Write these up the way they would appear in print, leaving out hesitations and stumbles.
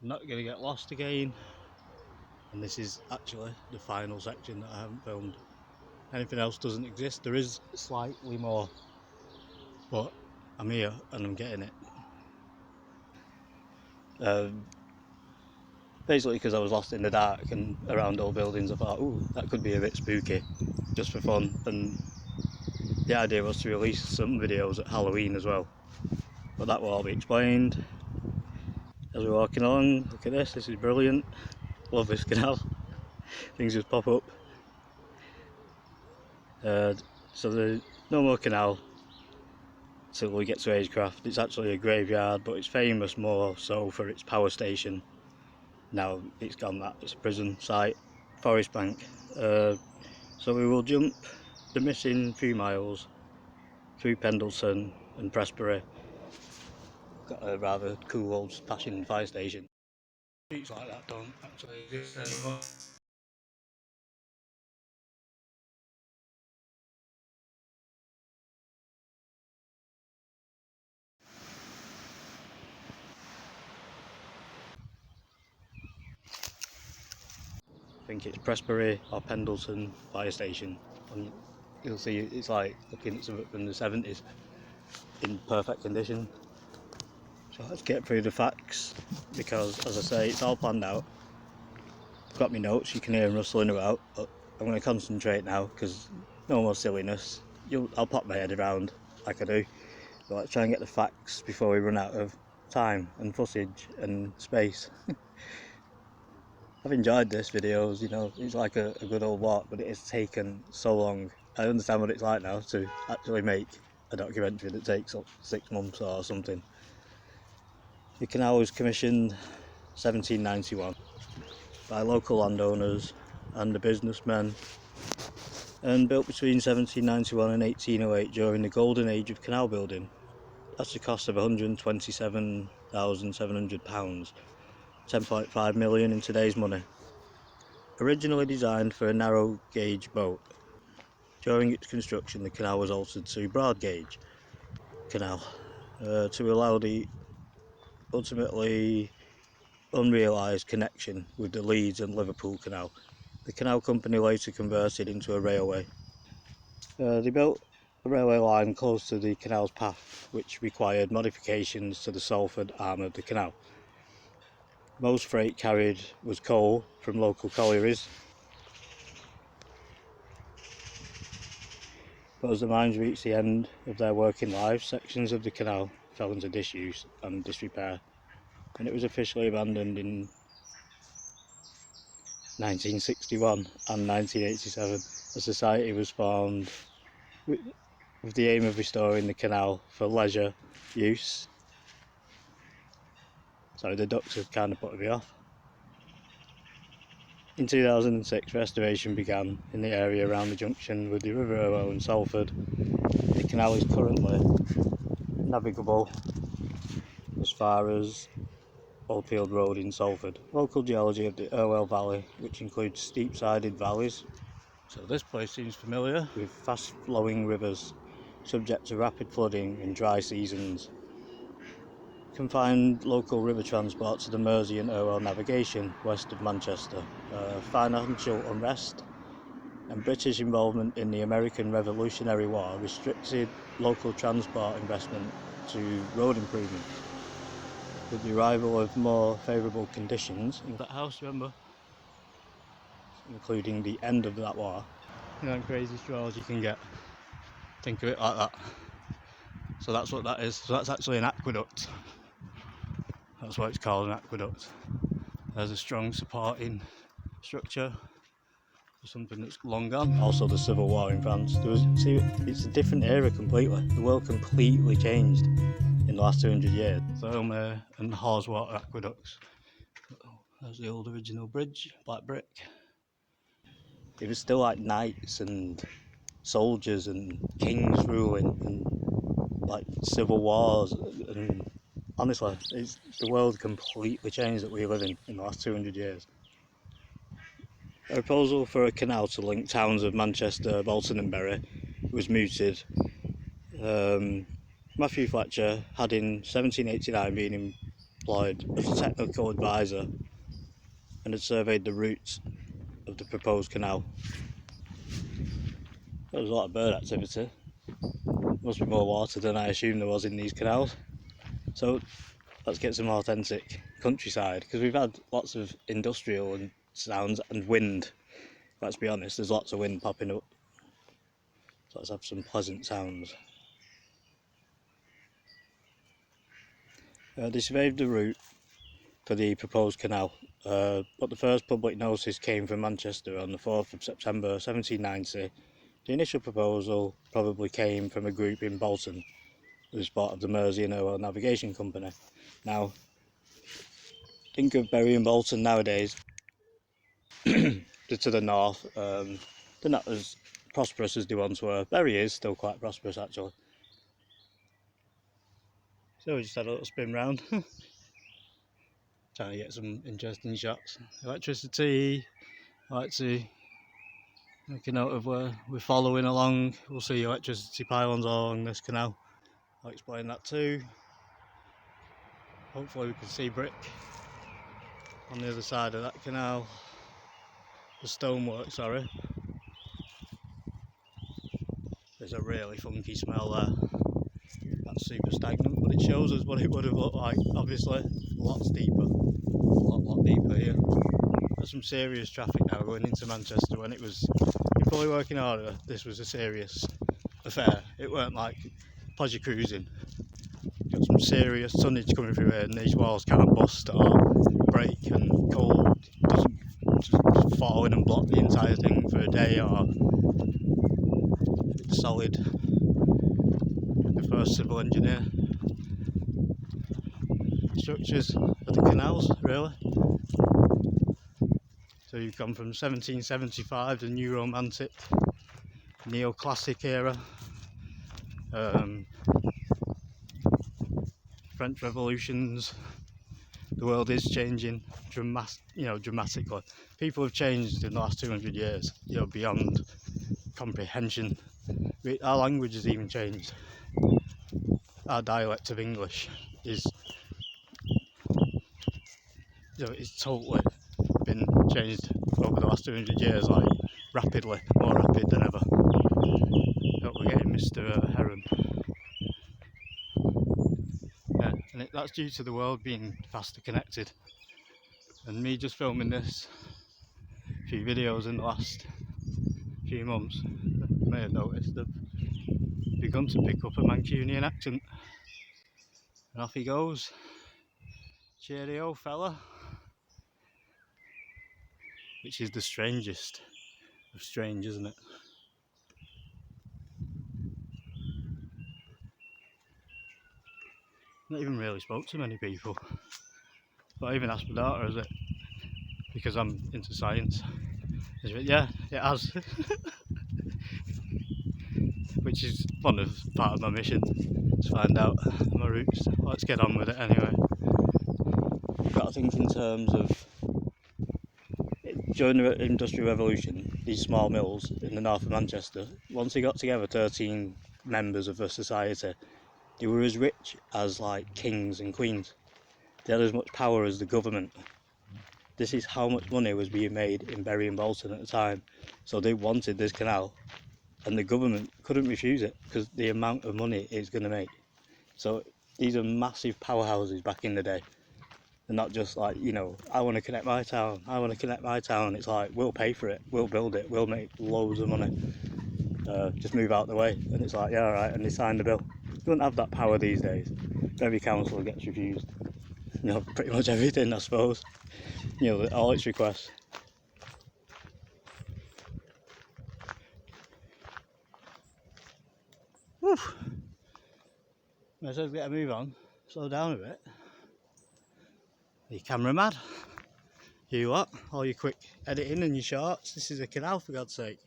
I'm not going to get lost again. And this is actually the final section that I haven't filmed. Anything else doesn't exist. There is slightly more, but I'm here and I'm getting it. Basically because I was lost in the dark and around old buildings, I thought, ooh, that could be a bit spooky, just for fun. And the idea was to release some videos at Halloween as well, but that will all be explained as we're walking along. Look at this is brilliant. Love this canal. Things just pop up. So there's no more canal till we get to Agecroft. It's actually a graveyard, but it's famous more so for its power station. Now it's gone that, it's a prison site, forest bank. So we will jump the missing few miles through Pendleton and Prestbury. Got a rather cool old fashioned fire station. Streets like that don't actually exist anymore. I think it's Prestbury or Pendleton fire station, and you'll see it's like looking at something from the 70s in perfect condition. So let's get through the facts, because as I say, it's all planned out. I've got my notes, you can hear them rustling about, but I'm going to concentrate now because no more silliness. I'll pop my head around like I do, but let's try and get the facts before we run out of time and footage and space. I've enjoyed this videos, you know, it's like a good old walk, but it has taken so long. I understand what it's like now to actually make a documentary that takes up 6 months or something. The canal was commissioned 1791 by local landowners and the businessmen, and built between 1791 and 1808 during the golden age of canal building. That's a cost of £127,700, 10.5 million in today's money. Originally designed for a narrow gauge boat, during its construction the canal was altered to broad gauge canal to allow the ultimately unrealised connection with the Leeds and Liverpool Canal. The canal company later converted into a railway. They built a railway line close to the canal's path, which required modifications to the Salford arm of the canal. Most freight carried was coal from local collieries, but as the mines reached the end of their working lives, sections of the canal fell into disuse and disrepair, and it was officially abandoned in 1961 and 1987. A society was formed with the aim of restoring the canal for leisure use. Sorry, the ducks have kind of put me off. In 2006, restoration began in the area around the junction with the River Irwell and Salford. The canal is currently navigable as far as Oldfield Road in Salford. Local geology of the Irwell Valley, which includes steep-sided valleys. So this place seems familiar, with fast-flowing rivers, subject to rapid flooding in dry seasons. Confined local river transport to the Mersey and Irwell navigation west of Manchester. Financial unrest and British involvement in the American Revolutionary War restricted local transport investment to road improvements. With the arrival of more favourable conditions in that house, remember, including the end of that war, you know, crazy straws you can get. Think of it like that. So that's what that is. So that's actually an aqueduct. That's what it's called, an aqueduct. There's a strong supporting structure for something that's long gone. Also the Civil War in France. It's a different era completely. The world completely changed in the last 200 years. Thermal and Haweswater aqueducts. There's the old original bridge, black brick. It was still like knights and soldiers and kings ruling and like civil wars, and honestly the world completely changed that we live in the last 200 years. A proposal for a canal to link towns of Manchester, Bolton and Bury was mooted. Matthew Fletcher had in 1789 been employed as a technical advisor and had surveyed the routes of the proposed canal. There was a lot of bird activity. Must be more water than I assumed there was in these canals. So let's get some authentic countryside, because we've had lots of industrial and sounds and wind. Let's be honest, there's lots of wind popping up. So let's have some pleasant sounds. They surveyed the route for the proposed canal, but the first public notice came from Manchester on the 4th of September 1790. The initial proposal probably came from a group in Bolton, as part of the Mersey and Irwell Navigation Company. Now, think of Bury and Bolton nowadays. They're to the north. They're not as prosperous as they once were. Bury is still quite prosperous, actually. So we just had a little spin round, trying to get some interesting shots. Electricity. I like to make a note of where we're following along. We'll see electricity pylons all along this canal. I'll explain that too. Hopefully we can see brick on the other side of that canal. The stonework, sorry. There's a really funky smell there. That's super stagnant, but it shows us what it would have looked like. Obviously, lots deeper. A lot deeper here. There's some serious traffic now going into Manchester. When it was in fully working order, this was a serious affair. It weren't like pleasure cruising. Got some serious tonnage coming through here, and these walls can't bust or break, and cold doesn't just fall in and block the entire thing for a day, or it's solid. The first civil engineer. Structures of the canals, really. So you've gone from 1775, the New Romantic, Neoclassic era, French Revolutions. The world is changing dramatically. People have changed in the last 200 years, beyond comprehension. Our language has even changed. Our dialect of English is, it's totally been changed over the last 200 years, like rapidly, more rapid than ever. Hope we're getting Mr. Heron. Yeah, and that's due to the world being faster connected. And me just filming this, a few videos in the last few months, you may have noticed they've begun to pick up a Mancunian accent. And off he goes. Cheerio, fella. Which is the strangest of strange, isn't it? Not even really spoke to many people. But I even asked my daughter, is it because I'm into science? She went, yeah, it has. Which is part of my mission, to find out my roots. Let's get on with it anyway. You've got to think in terms of, during the Industrial Revolution, these small mills in the north of Manchester, once they got together, 13 members of a society, they were as rich as like kings and queens. They had as much power as the government. This is how much money was being made in Bury and Bolton at the time. So they wanted this canal, and the government couldn't refuse it because the amount of money it's going to make. So these are massive powerhouses back in the day. They're not just like, I want to connect my town, It's like, we'll pay for it, we'll build it, we'll make loads of money. Just move out the way. And it's like, yeah, alright, and they signed the bill. You wouldn't have that power these days. Every council gets refused. Pretty much everything, I suppose. All its requests. Whew. Let's get a move on. Slow down a bit. Are you camera mad? You what? All your quick editing and your shorts. This is a canal, for God's sake.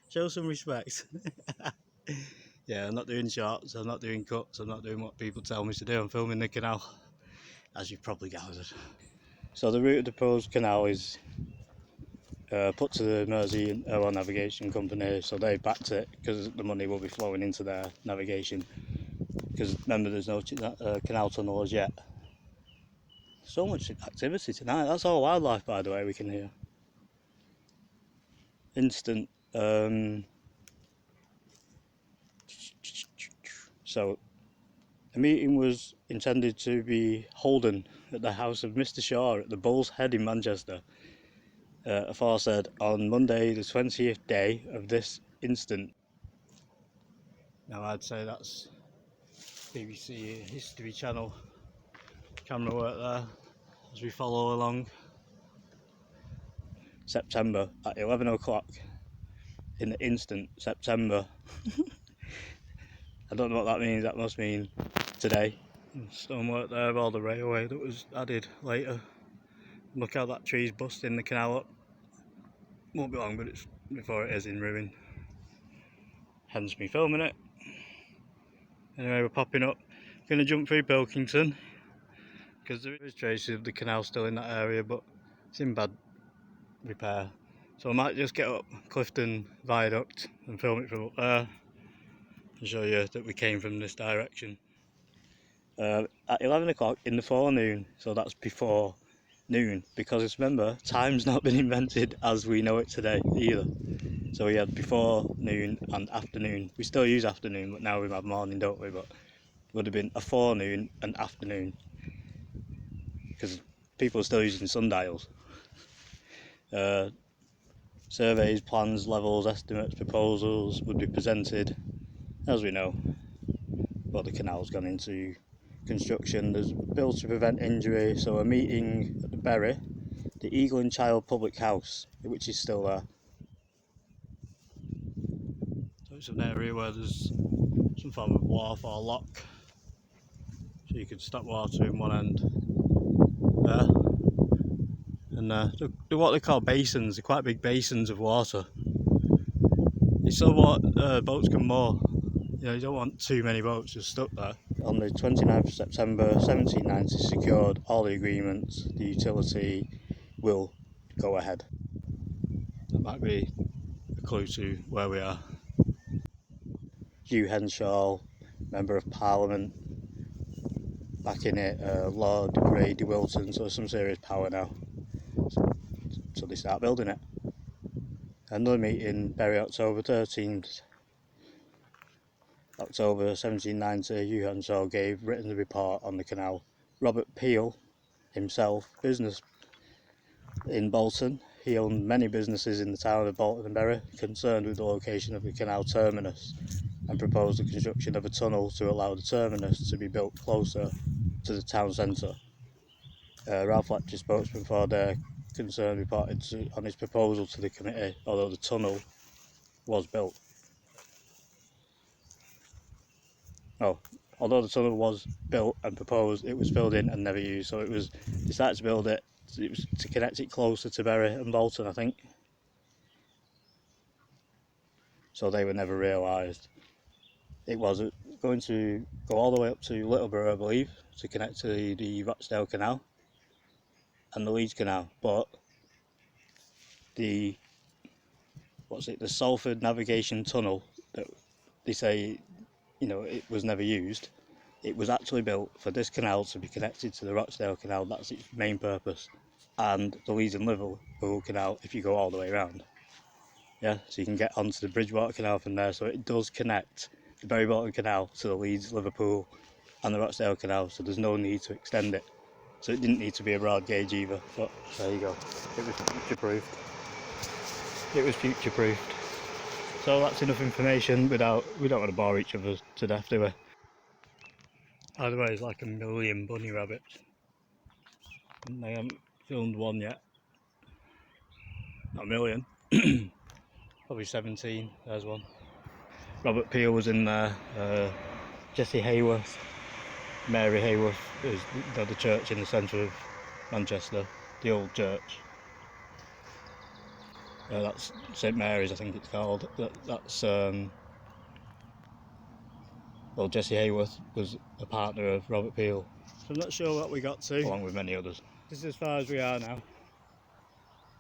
Show some respect. Yeah, I'm not doing shorts, I'm not doing cuts, I'm not doing what people tell me to do. I'm filming the canal, as you've probably gathered. So the route of the proposed canal is put to the Mersey and Irwell Navigation Company, so they backed it because the money will be flowing into their navigation. Because remember, there's no canal tunnel as yet. So much activity tonight. That's all wildlife, by the way, we can hear. Instant. So, the meeting was intended to be holden at the house of Mr. Shaw at the Bull's Head in Manchester, aforesaid on Monday the 20th day of this instant. Now I'd say that's BBC History Channel camera work there as we follow along. September at 11 o'clock in the instant. September. I don't know what that means. That must mean today. Stonework there of all the railway that was added later. Look how that tree's busting the canal up. Won't be long, but it's before it is in ruin. Hence me filming it. Anyway, we're popping up. Going to jump through Pilkington because there is traces of the canal still in that area, but it's in bad repair. So I might just get up Clifton Viaduct and film it from up there and show you that we came from this direction. At 11 o'clock in the forenoon, so that's before noon, because remember, time's not been invented as we know it today either. So we had before noon and afternoon. We still use afternoon, but now we have morning, don't we? But it would have been a forenoon and afternoon, because people are still using sundials. Surveys, plans, levels, estimates, proposals would be presented, as we know. But the canal's gone into construction. There's bills to prevent injury, so a meeting at the Bury, the Eagle and Child Public House, which is still there. So it's an area where there's some form of wharf or lock, so you can stop water in one end there. And they're what they call basins. They're quite big basins of water. It's so what boats can moor. You know, you don't want too many boats just stuck there. On the 29th of September 1790, secured all the agreements, the utility will go ahead. That might be a clue to where we are. Hugh Henshaw, Member of Parliament, back in it, Lord Grey de Wilton, so some serious power now. So they start building it. Another meeting, Bury, October 13th. October 1790, Hugh Henshaw gave written report on the canal. Robert Peel himself, business in Bolton. He owned many businesses in the town of Bolton and Bury, concerned with the location of the canal terminus, and proposed the construction of a tunnel to allow the terminus to be built closer to the town centre. Ralph Fletcher, spokesman for their concern, reported on his proposal to the committee, although the tunnel was built. Although the tunnel was built and proposed, it was filled in and never used. So it was decided to build it. It was to connect it closer to Bury and Bolton, I think. So they were never realised. It was going to go all the way up to Littleborough, I believe, to connect to the Rochdale Canal and the Leeds Canal. But the Salford Navigation Tunnel that they say, you know, it was never used. It was actually built for this canal to be connected to the Rochdale Canal. That's its main purpose. And the Leeds and Liverpool Canal if you go all the way around. Yeah, so you can get onto the Bridgewater Canal from there. So it does connect the Bury Bolton Canal to the Leeds, Liverpool and the Rochdale Canal. So there's no need to extend it. So it didn't need to be a broad gauge either. But there you go. It was future-proofed. It was future-proofed. So that's enough information we don't want to bore each other to death, do we? Either way, it's like a million bunny rabbits. And they haven't filmed one yet. Not a million. Probably 17. There's one. Robert Peel was in there. Jessie Hayworth, Mary Hayworth is the church in the centre of Manchester, the old church. That's St Mary's, I think it's called. That's well, Jessie Hayworth was a partner of Robert Peel. So I'm not sure what we got to, along with many others. This is as far as we are now.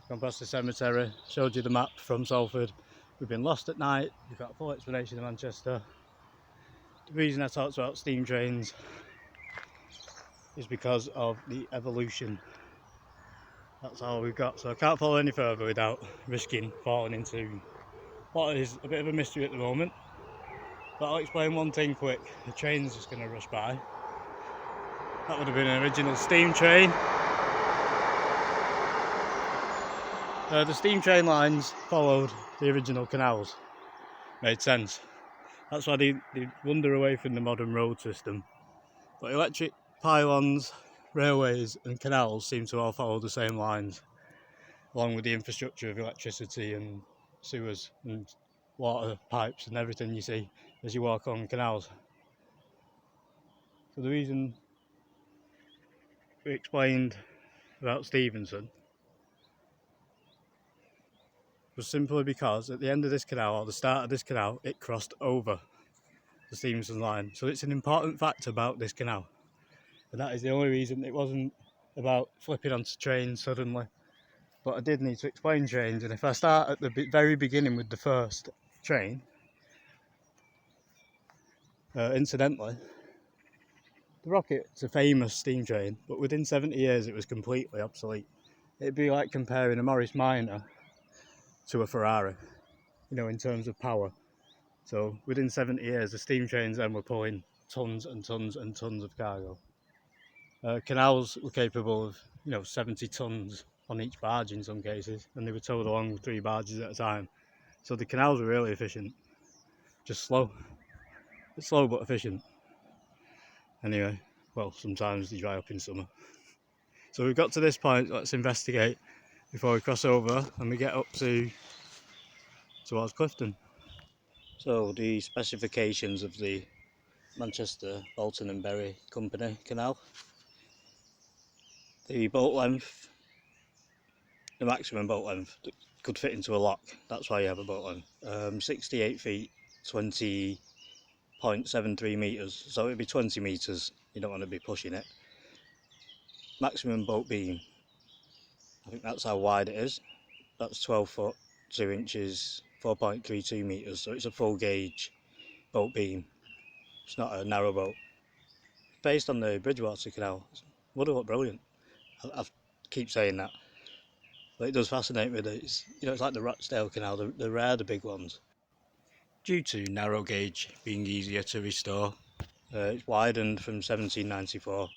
Gone past the cemetery, showed you the map from Salford. We've been lost at night, we've got a full explanation of Manchester. The reason I talked about steam trains is because of the evolution. That's all we've got, so I can't follow any further without risking falling into what is a bit of a mystery at the moment. But I'll explain one thing quick. The train's just going to rush by. That would have been an original steam train. The steam train lines followed the original canals. Made sense. That's why they wander away from the modern road system. But electric pylons, railways and canals seem to all follow the same lines, along with the infrastructure of electricity and sewers and water pipes and everything you see as you walk on canals. So the reason we explained about Stevenson was simply because at the end of this canal, or the start of this canal, it crossed over the Stevenson line. So it's an important fact about this canal. And that is the only reason. It wasn't about flipping onto trains suddenly. But I did need to explain trains, and if I start at the very beginning with the first train, incidentally, the Rocket's a famous steam train, but within 70 years it was completely obsolete. It'd be like comparing a Morris Minor to a Ferrari, you know, in terms of power. So within 70 years, the steam trains then were pulling tons and tons and tons of cargo. Canals were capable of, 70 tons on each barge in some cases, and they were towed along with 3 barges at a time. So the canals were really efficient, just slow. It's slow but efficient. Anyway, well, sometimes they dry up in summer. So we've got to this point. Let's investigate before we cross over and we get up towards Clifton. So the specifications of the Manchester, Bolton and Bury Company Canal. The boat length, the maximum boat length that could fit into a lock, that's why you have a boat length. 68 feet, 20.73 metres, so it'd be 20 metres, you don't want to be pushing it. Maximum boat beam, I think that's how wide it is, that's 12 foot, 2 inches, 4.32 metres, so it's a full gauge boat beam, it's not a narrow boat. Based on the Bridgewater Canal, it would have looked brilliant. I keep saying that, but it does fascinate me that it's like the Rochdale Canal, they're rare, the big ones. Due to narrow gauge being easier to restore, it's widened from 1794.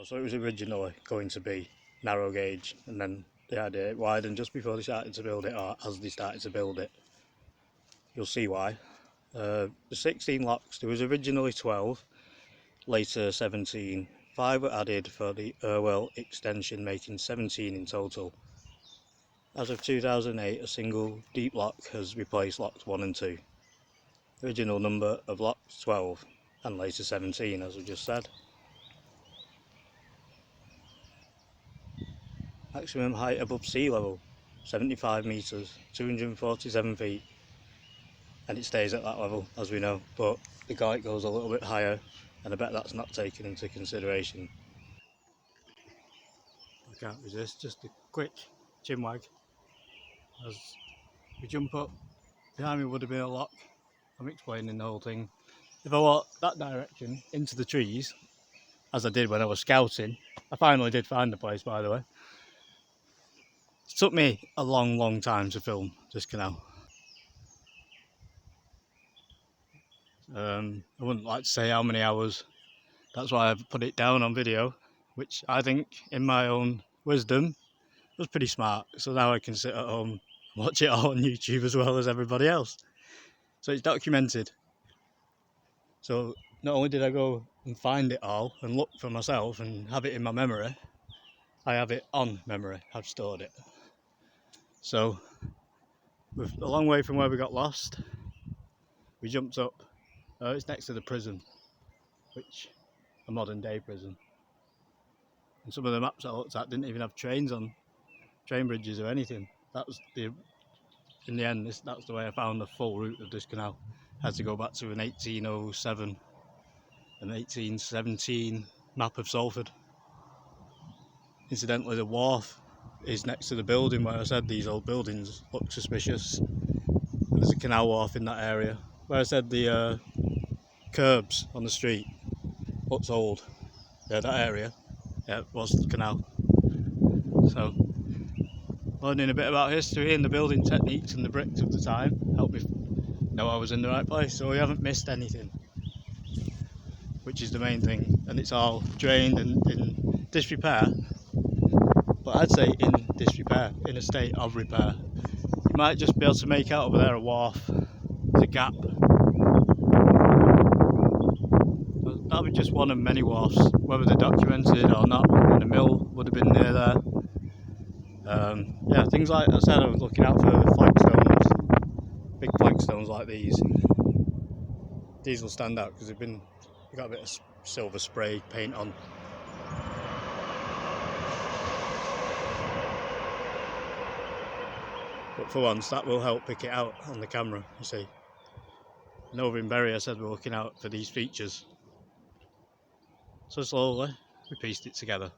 So it was originally going to be narrow gauge, and then they had it widened just before they started to build it, or as they started to build it. You'll see why. The 16 locks, there was originally 12, later 17. 5 were added for the Irwell extension, making 17 in total. As of 2008, a single deep lock has replaced locks 1 and 2. The original number of locks 12, and later 17, as I just said. Maximum height above sea level, 75 metres, 247 feet, and it stays at that level, as we know, but the guide goes a little bit higher, and I bet that's not taken into consideration. I can't resist, just a quick chinwag as we jump up. Behind me would have been a lock. I'm explaining the whole thing. If I walk that direction into the trees, as I did when I was scouting, I finally did find the place, by the way. It took me a long time to film this canal. I wouldn't like to say how many hours. That's why I've put it down on video, which I think, in my own wisdom, was pretty smart. So now I can sit at home and watch it all on YouTube as well as everybody else. So it's documented. So not only did I go and find it all and look for myself and have it in my memory, I have it on memory. I've stored it. So we're a long way from where we got lost. We jumped up. It's next to the prison, which a modern day prison. And some of the maps I looked at didn't even have trains on, train bridges or anything. That was in the end, that's the way I found the full route of this canal. I had to go back to an 1807 and 1817 map of Salford. Incidentally, the wharf is next to the building where I said these old buildings look suspicious. And there's a canal wharf in that area. Where I said the curbs on the street looks old. Yeah, that area. Yeah, it was the canal. So, learning a bit about history and the building techniques and the bricks of the time helped me know I was in the right place. So we haven't missed anything, which is the main thing. And it's all drained and in disrepair. But I'd say in disrepair, in a state of repair. You might just be able to make out over there a wharf, there's a gap. That'll be just one of many wharfs, whether they're documented or not, and the mill would have been near there. Yeah, things like I said, I was looking out for flagstones, big flagstones like these. These will stand out because they've got a bit of silver spray paint on. But for once, that will help pick it out on the camera, you see. And over in Bury, I said we're looking out for these features. So slowly, we pieced it together.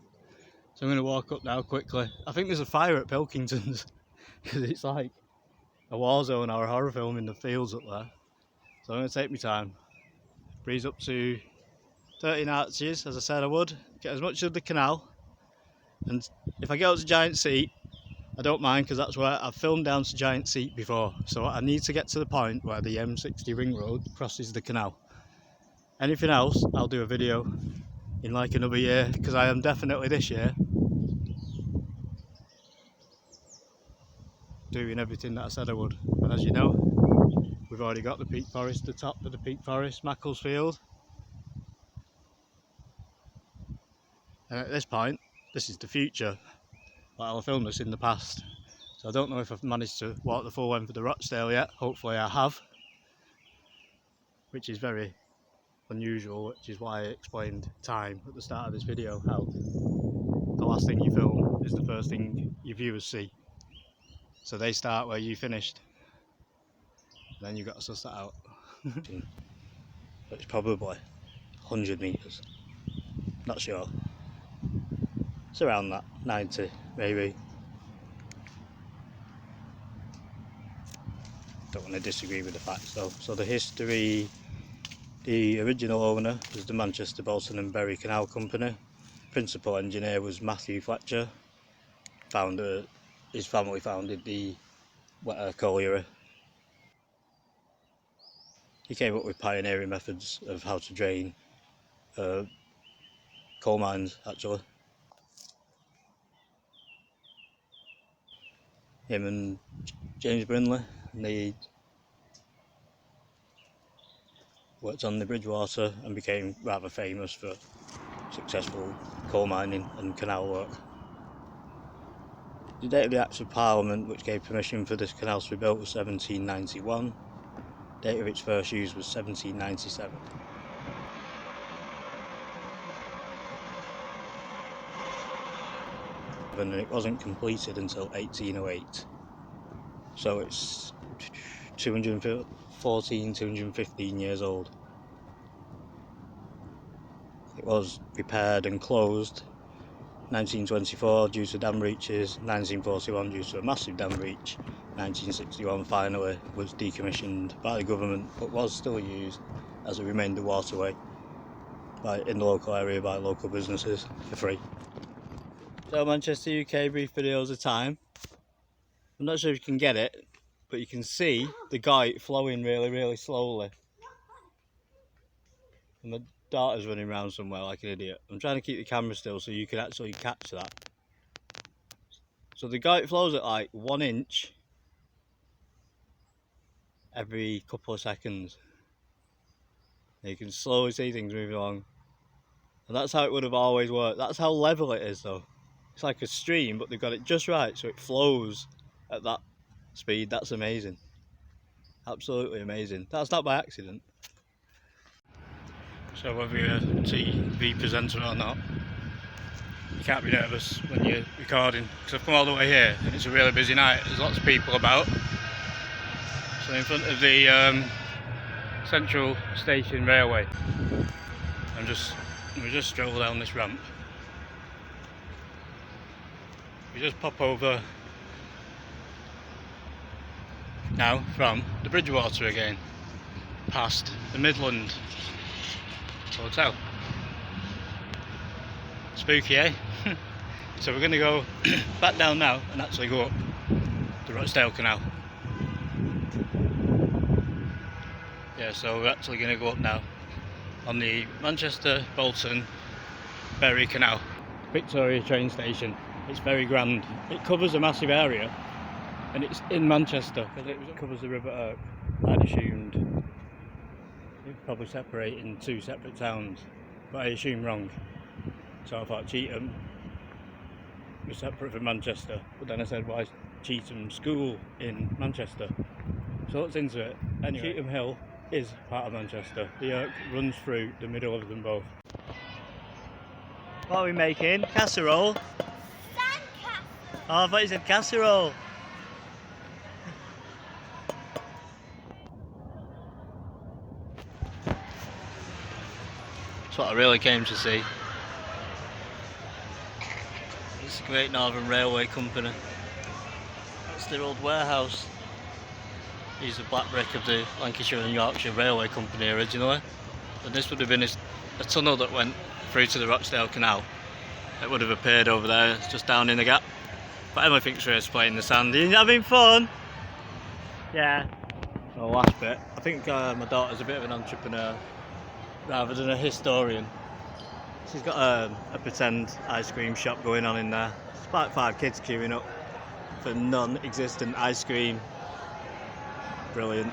So I'm going to walk up now quickly. I think there's a fire at Pilkington's, because it's like a war zone or a horror film in the fields up there. So I'm going to take my time. Breeze up to 13 arches, as I said I would. Get as much of the canal. And if I get up to Giant Seat, I don't mind, because that's where I've filmed down to Giant Seat before. So I need to get to the point where the M60 ring road crosses the canal. Anything else, I'll do a video in like another year, because I am definitely this year doing everything that I said I would. And as you know, we've already got the Peak Forest, the top of the Peak Forest, Macclesfield. And at this point, this is the future. But I'll film this in the past. So I don't know if I've managed to walk the full length of the Rochdale yet. Hopefully I have. Which is very unusual, which is why I explained time at the start of this video, how the last thing you film is the first thing your viewers see. So they start where you finished, and then you've got to suss that out. But it's probably 100 metres, not sure. It's around that, 90 maybe. Don't want to disagree with the facts though. So the history, the original owner was the Manchester, Bolton and Bury Canal Company. Principal engineer was Matthew Fletcher. His family founded the colliery. He came up with pioneering methods of how to drain coal mines, actually. Him and James Brindley, and they worked on the Bridgewater and became rather famous for successful coal mining and canal work. The date of the Acts of Parliament which gave permission for this canal to be built was 1791. The date of its first use was 1797. And it wasn't completed until 1808. So it's 215 years old. It was repaired and closed 1924 due to dam breaches, 1941 due to a massive dam breach, 1961 finally was decommissioned by the government but was still used as a remainder waterway in the local area by local businesses for free. So Manchester UK brief videos of time. I'm not sure if you can get it, but you can see the Guyt flowing really slowly. And my daughter's running around somewhere like an idiot. I'm trying to keep the camera still so you can actually catch that. So the Guyt flows at like 1 inch every couple of seconds. And you can slowly see things moving along. And that's how it would have always worked. That's how level it is though. It's like a stream, but they've got it just right so it flows at that speed. That's amazing. Absolutely amazing. That's not by accident. So whether you're a TV presenter or not, you can't be nervous when you're recording, because I've come all the way here and it's a really busy night. There's lots of people about. So in front of the Central Station Railway, we just stroll down this ramp. We just pop over now from the Bridgewater again, past the Midland Hotel. Spooky, eh? So we're going to go back down now and actually go up the Rochdale Canal. Yeah, so we're actually going to go up now on the Manchester, Bolton, Bury Canal. Victoria train station. It's very grand. It covers a massive area and it's in Manchester because it covers the River Irk. I'd assumed it'd probably separate in two separate towns, but I assumed wrong. So I thought Cheetham was separate from Manchester, but then I said, why is Cheetham School in Manchester? So I looked into it. Anyway, Cheetham Hill is part of Manchester. The Irk runs through the middle of them both. What are we making? Casserole? Sandcastle! Oh, I thought you said casserole! That's what I really came to see. It's the Great Northern Railway Company. That's their old warehouse. He's the black brick of the Lancashire and Yorkshire Railway Company originally. And this would have been a tunnel that went through to the Rochdale Canal. It would have appeared over there, just down in the gap. But Emily thinks we're just playing in the sand. Are you having fun? Yeah. The last bit. I think my daughter's a bit of an entrepreneur rather than a historian. She's got a pretend ice cream shop going on in there. It's about 5 kids queuing up for non-existent ice cream. Brilliant.